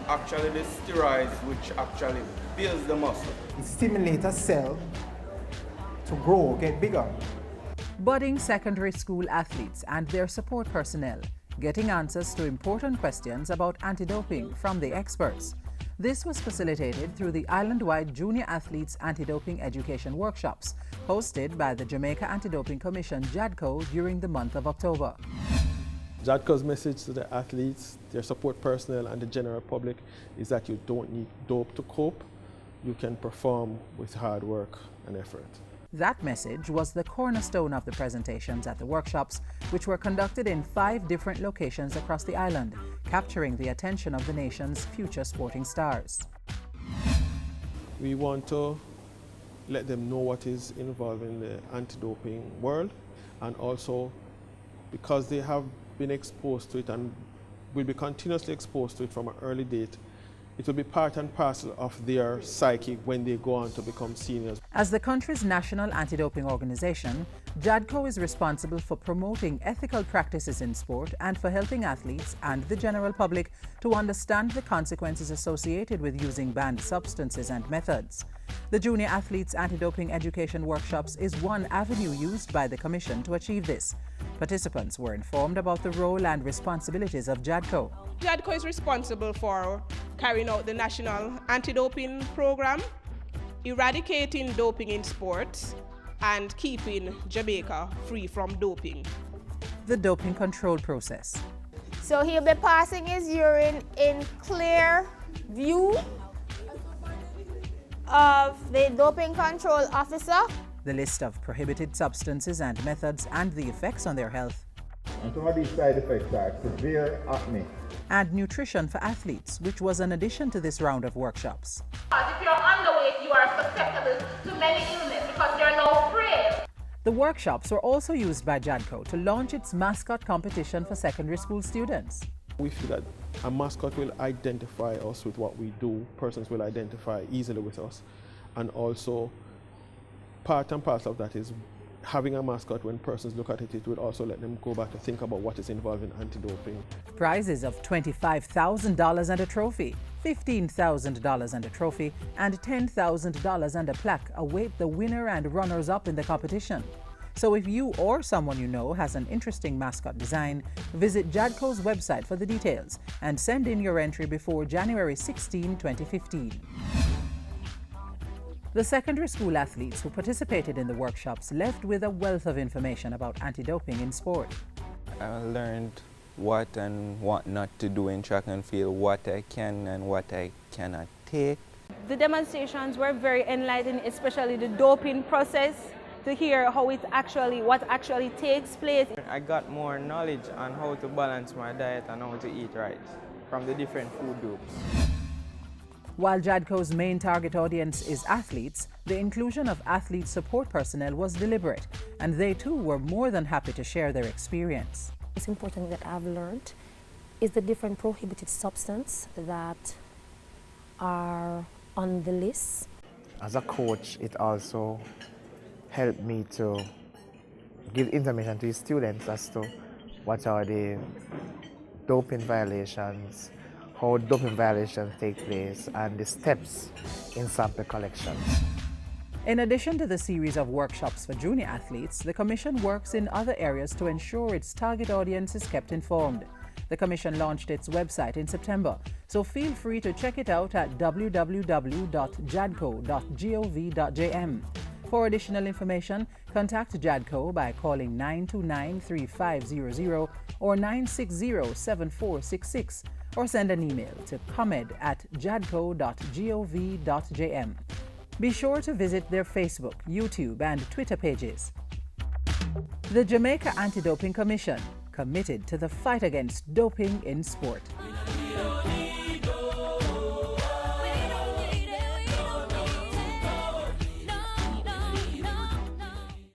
actually the steroids which actually builds the muscle. It stimulates a cell to grow, get bigger. Budding secondary school athletes and their support personnel getting answers to important questions about anti-doping from the experts. This was facilitated through the island-wide Junior Athletes Anti-Doping Education Workshops hosted by the Jamaica Anti-Doping Commission JADCO during the month of October. JADCO's message to the athletes, their support personnel and the general public is that you don't need dope to cope. You can perform with hard work and effort. That message was the cornerstone of the presentations at the workshops, which were conducted in 5 different locations across the island, capturing the attention of the nation's future sporting stars. We want to let them know what is involved in the anti-doping world, and also because they have been exposed to it and will be continuously exposed to it from an early date, it will be part and parcel of their psyche when they go on to become seniors. As the country's national anti-doping organization, JADCO is responsible for promoting ethical practices in sport and for helping athletes and the general public to understand the consequences associated with using banned substances and methods. The Junior Athletes Anti-Doping Education Workshops is one avenue used by the Commission to achieve this. Participants were informed about the role and responsibilities of JADCO. JADCO is responsible for carrying out the national anti-doping program, eradicating doping in sports, and keeping Jamaica free from doping. The doping control process. So he'll be passing his urine in clear view of the doping control officer. The list of prohibited substances and methods and the effects on their health. And some of these side effects are severe acne. And nutrition for athletes, which was an addition to this round of workshops. If you're underweight, you are susceptible to many illnesses because they're now frail. The workshops were also used by JADCO to launch its mascot competition for secondary school students. We feel that a mascot will identify us with what we do, persons will identify easily with us, and also part and parcel of that is having a mascot. When persons look at it, it will also let them go back to think about what is involved in anti-doping. Prizes of $25,000 and a trophy, $15,000 and a trophy, and $10,000 and a plaque await the winner and runners-up in the competition. So if you or someone you know has an interesting mascot design, visit JADCO's website for the details and send in your entry before January 16, 2015. The secondary school athletes who participated in the workshops left with a wealth of information about anti-doping in sport. I learned what and what not to do in track and field, what I can and what I cannot take. The demonstrations were very enlightening, especially the doping process, to hear how what actually takes place. I got more knowledge on how to balance my diet and how to eat right from the different food groups. While JADCO's main target audience is athletes, the inclusion of athlete support personnel was deliberate, and they too were more than happy to share their experience. It's important that I've learned is the different prohibited substances that are on the list. As a coach, it also helped me to give information to the students as to what are the doping violations, how doping violations take place, and the steps in sample collections. In addition to the series of workshops for junior athletes, the Commission works in other areas to ensure its target audience is kept informed. The Commission launched its website in September, so feel free to check it out at www.jadco.gov.jm. For additional information, contact JADCO by calling 929-3500 or 960-7466 or send an email to comed@jadco.gov.jm. Be sure to visit their Facebook, YouTube, and Twitter pages. The Jamaica Anti-Doping Commission, committed to the fight against doping in sport.